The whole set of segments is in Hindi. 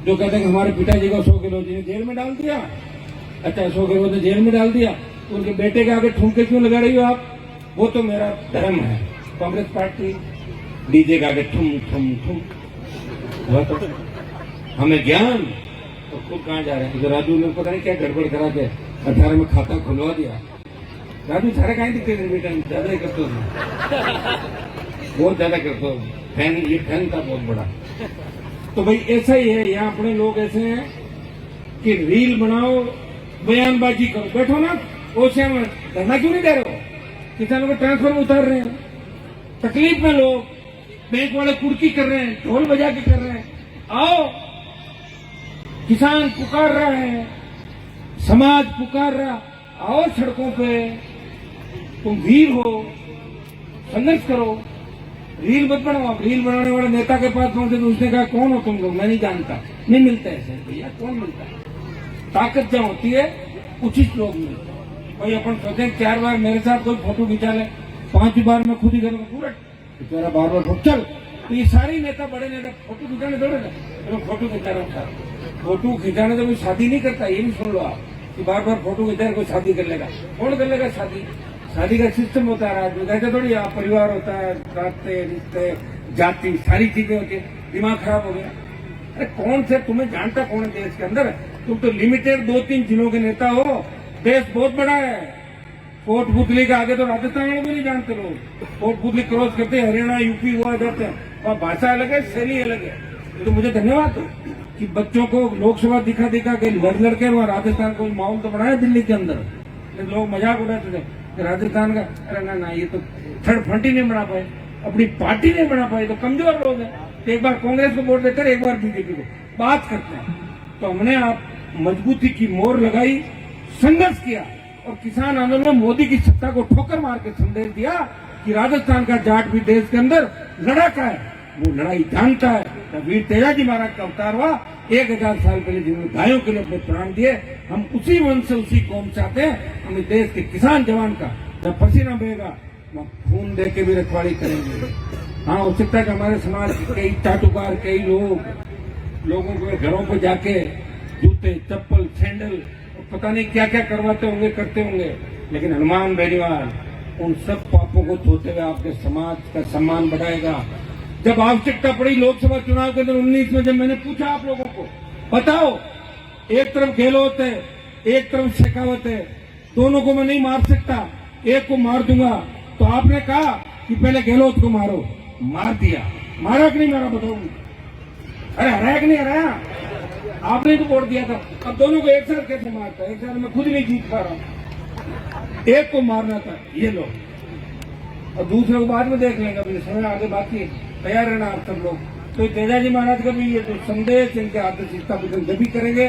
जो कहते हैं कि हमारे पिताजी को 100 किलो ने जेल में डाल दिया। अच्छा 100 किलो ने जेल में डाल दिया, उनके बेटे के आगे ठुमके क्यों लगा रही हो आप? वो तो मेरा धर्म है। कांग्रेस पार्टी डीजे के आगे ठुम ठुम ठुम, वो तो हमें ज्ञान तो खुद कहाँ जा रहे हैं? तो राजू ने पता नहीं क्या गड़बड़ करा के 18 में खाता खुलवा दिया। राजू सारे कहीं दिखते रिटर्न ज्यादा ही करते हो, बहुत ज्यादा करते हो। फैन, ये फैन था बहुत बड़ा। तो भाई ऐसा ही है, यहाँ अपने लोग ऐसे हैं कि रील बनाओ, बयानबाजी करो, बैठो ना ओसे में धरना क्यों नहीं दे रहे हो? किसानों को ट्रांसफर उतार रहे हैं, तकलीफ में लोग, बैंक वाले कुर्की कर रहे हैं, ढोल बजा के कर रहे हैं। आओ, किसान पुकार रहा है, समाज पुकार रहा, आओ सड़कों पे, तुम वीर हो, संघर्ष करो, रील मत बनाओ। आप रील बनाने वाले नेता के पास पहुंचे तो उसने कहा कौन हो तुम लोग? मैं नहीं जानता। नहीं मिलता ऐसे भैया, कौन मिलता है? ताकत जहाँ होती है उचित लोग मिलते हैं। भाई अपन सोचे 4 बार मेरे साथ कोई फोटो खिंचा ले, 5 बार मैं खुद ही करूंगा पूरा बेचारा बार बार फोटो चल। तो ये सारे नेता, बड़े नेता फोटो खिंचाने दौड़े ना, तो फोटो खिंचा रहा हूँ। फोटो खिंचाने तो कोई शादी नहीं करता, ये भी सुन लो आप कि बार बार फोटो खिंचाने कोई शादी कर लेगा। कौन कर लेगा शादी? शादी का सिस्टम होता है राज्य में, ऐसे थोड़ी आप परिवार होता है, नाते रिश्ते जाति सारी चीजें होती है। दिमाग खराब हो गया। अरे कौन से, तुम्हें जानता कौन है देश के अंदर? तुम तो लिमिटेड 2-3 जिलों के नेता हो, देश बहुत बड़ा है। कोटपुतली के आगे तो राजस्थान में भी नहीं जानते लोग। कोटपुतली क्रॉस करते हरियाणा यूपी हुआ जाते हैं, वहाँ भाषा अलग है, शैली अलग है। तो मुझे धन्यवाद दो कि बच्चों को लोकसभा दिखा दिखा के लड़के वहाँ राजस्थान को माहौल तो बनाया दिल्ली के अंदर। लोग मजाक उड़ाते थे राजस्थान का। अरे ना, ये तो थर्ड फ्रंट ही नहीं बना पाए, अपनी पार्टी नहीं बना पाई, तो कमजोर लोग हैं। एक बार कांग्रेस को वोट देते, एक बार बीजेपी को, बात करते हैं। तो हमने आप मजबूती की मोहर लगाई, संघर्ष किया और किसान आंदोलन में मोदी की सत्ता को ठोकर मार के संदेश दिया कि राजस्थान का जाट भी देश के अंदर लड़ाका है, वो लड़ाई जानता है। तो वीर तेजाजी महाराज का अवतार हुआ 1000 साल पहले, जिन्होंने गायों के लिए अपने प्राण दिए। हम उसी वंश से, उसी कौम से आते हैं। हम इस देश के किसान जवान का जब पसीना बहेगा, वहाँ खून दे के भी रखवाली करेंगे। हाँ, हो सकता है कि हमारे समाज के कई चाटुकार, कई लोगों के घरों पर जाके जूते, चप्पल, सैंडल, पता नहीं क्या क्या करवाते होंगे, करते होंगे, लेकिन हनुमान बेनीवाल उन सब पापों को धोते हुए आपके समाज का सम्मान बढ़ाएगा। जब आवश्यकता पड़ी लोकसभा चुनाव के 2019 में, जब मैंने पूछा आप लोगों को, बताओ, एक तरफ गहलोत है, एक तरफ शेखावत है, दोनों को मैं नहीं मार सकता, एक को मार दूंगा। तो आपने कहा कि पहले गहलोत को मारो, मार दिया। मारा कि नहीं मारा बताओ? अरे हराया कि नहीं हराया? आपने तो वोट दिया था। अब दोनों को एक साथ कैसे मारता है? एक साथ मैं खुद नहीं जीत पा रहा हूं। एक को मारना था ये लोग, और दूसरे को बाद में देख लेंगे, अभी समय आगे बाकी है। तैयार रहना आप सब लोग। तो तेजाजी महाराज का भी ये जो संदेश, इनके आदर्श स्थापित जब भी करेंगे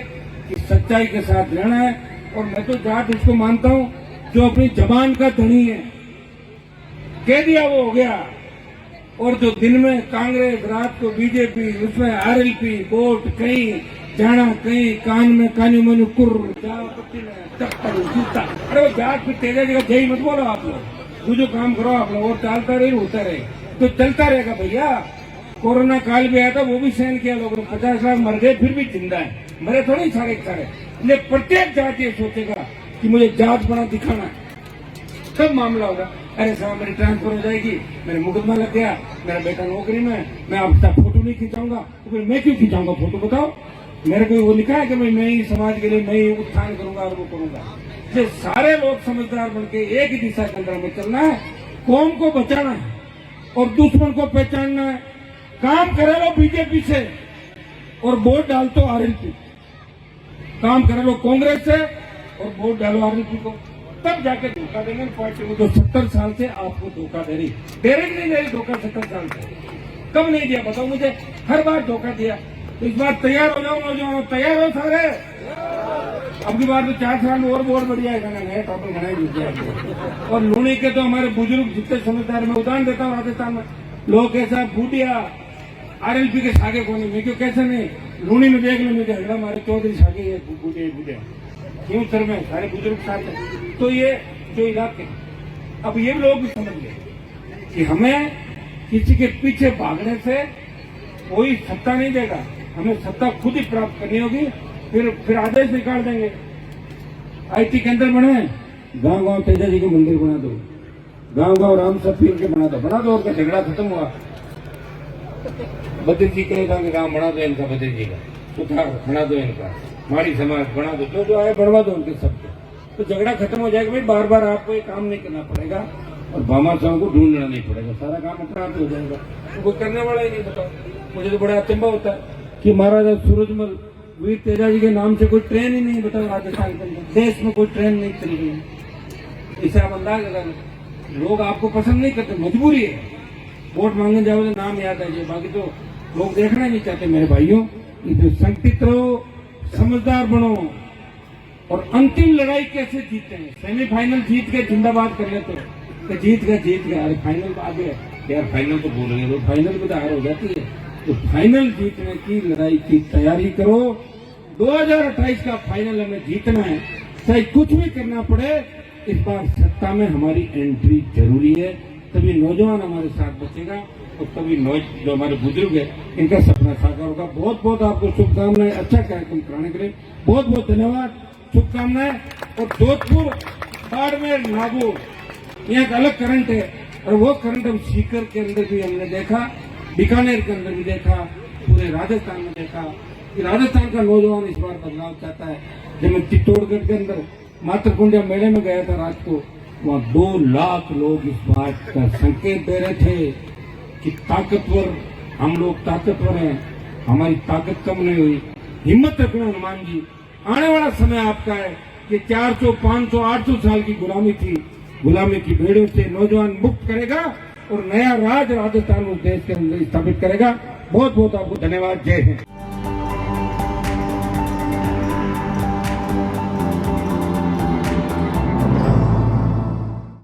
कि सच्चाई के साथ रहना है। और मैं तो जाट उसको मानता हूं जो अपनी जबान का धनी है, कह दिया वो हो गया। और जो दिन में कांग्रेस, रात को बीजेपी, उसमें आरएलपी, वोट कहीं जाना, कहीं कान में कानी मनु कुर, चप्पल, जूता। अरे वो जाट फिर तेजाजी का जय मत बोलो आप लोग, वो जो काम करो आप लोग, और चलता रहे, होता रहे तो चलता रहेगा भैया। कोरोना काल भी आया था, वो भी सहन किया लोगों ने, 50 लाख मर गए, फिर भी जिंदा है, मरे थोड़े सारे सारे। इसलिए प्रत्येक जाति ये सोचेगा कि मुझे जात बना दिखाना है, सब मामला होगा। अरे साहब मेरी ट्रांसफर हो जाएगी, मेरे मुकदमा लग गया, मेरा बेटा नौकरी में, मैं आपका फोटो नहीं खिंचाऊंगा, तो फिर मैं क्यों खिंचाऊंगा फोटो? बताओ, मेरे को वो लिखा है कि मैं ही समाज के लिए मैं ही उत्थान करूंगा और वो करूंगा। इसलिए सारे लोग समझदार बनके एक ही दिशा के अंदर में चलना है, कौम को बचाना है और दुश्मन को पहचानना है। काम करे लो बीजेपी से और वोट डाल तो आरएलपी, काम करे लो कांग्रेस से और वोट डालो आरएलपी को, तब जाके धोखा देंगे पार्टी को जो 70 साल से आपको धोखा दे रही। दे रही नहीं दे रही धोखा 70 साल से? कब नहीं दिया बताओ मुझे? हर बार धोखा दिया। तो इस बार तैयार हो जाओ नौजवानों, तैयार हो सारे। अब की बार तो 4 साल में और बढ़ जाएगा ना, नए टॉपिक बनाए दीजिए। और लूणी के तो हमारे बुजुर्ग जितने समझदार, मैं उदाहरण देता हूँ, राजस्थान में लोग कैसा बूटिया आरएलपी के सागे को नहीं, मैं क्यों कैसे नहीं, लूणी में देख लो, मुझे हगड़ा मारे चौधरी सागे बूटिया क्यों सर में सारे बुजुर्ग साथ हैं। तो ये जो इलाके, अब ये लोग भी समझ गए कि हमें किसी के पीछे भागने से कोई सत्ता नहीं देगा। हमें सत्ता खुद ही प्राप्त करनी होगी, फिर आदेश निकाल देंगे। आईटी केंद्र बने, गांव गांव तेजा जी के मंदिर बना दो, गांव गांव राम सफीर के बना दो, और का झगड़ा खत्म हुआ। बद्री जी कहेगा कि गांव बना दो इनका, बद्री जी का सुधार बना दो इनका, माड़ी समाज बना दो, जो आए बढ़वा दो उनके सबके, तो झगड़ा खत्म हो जाएगा। भाई बार बार आपको ये काम नहीं करना पड़ेगा और भामाशाहों को ढूंढना नहीं पड़ेगा, सारा काम अपने आप हो जाएगा। तो कोई करने वाला ही नहीं। बताओ, मुझे तो बड़ा अचंभा होता है कि महाराजा सूरजमल वीर तेजा जी के नाम से कोई ट्रेन ही नहीं, बताओ राजस्थान के अंदर देश में कोई ट्रेन नहीं चल रही है। इसे आप अंदाज लगा लो। लोग आपको पसंद नहीं करते, मजबूरी है। वोट मांगने जाओ तो नाम याद आ जाए, बाकी तो लोग देखना ही नहीं चाहते। मेरे भाइयों, इसमें संकित रहो, समझदार बनो और अंतिम लड़ाई कैसे जीतते हैं। सेमीफाइनल जीत के जिंदाबाद कर लेते हो तो जीत गया। अरे फाइनल तो आगे यार, फाइनल तो भूल गए, फाइनल में तो हार हो जाती है। तो फाइनल जीतने की लड़ाई की तैयारी करो। 2028 का फाइनल हमें जीतना है, चाहे कुछ भी करना पड़े। इस बार सत्ता में हमारी एंट्री जरूरी है, तभी नौजवान हमारे साथ बचेगा और तभी जो हमारे बुजुर्ग है इनका सपना साकार होगा। बहुत बहुत आपको शुभकामनाएं, अच्छा कार्यक्रम कराने के लिए बहुत बहुत धन्यवाद, शुभकामनाएं। और जोधपुर, बाड़मेर, नागौर, यहाँ एक अलग करंट है और वो करंट हम सीकर के अंदर भी हमने देखा, बीकानेर के अंदर भी देखा, पूरे राजस्थान में देखा कि राजस्थान का नौजवान इस बार बदलाव चाहता है। जब मैं चित्तौड़गढ़ के अंदर मातृकुंडिया मेले में गया था रात को, वहाँ 2 लाख लोग इस बात का संकेत दे रहे थे कि ताकतवर, हम लोग ताकतवर हैं, हमारी ताकत कम नहीं हुई। हिम्मत रखना हनुमान जी, आने वाला समय आपका है कि 400, 500, 800 साल की गुलामी थी, गुलामी की भेड़ों से नौजवान मुक्त करेगा और नया राज राजस्थान उस देश के अंदर स्थापित करेगा। बहुत बहुत आपको धन्यवाद। जय हिंद।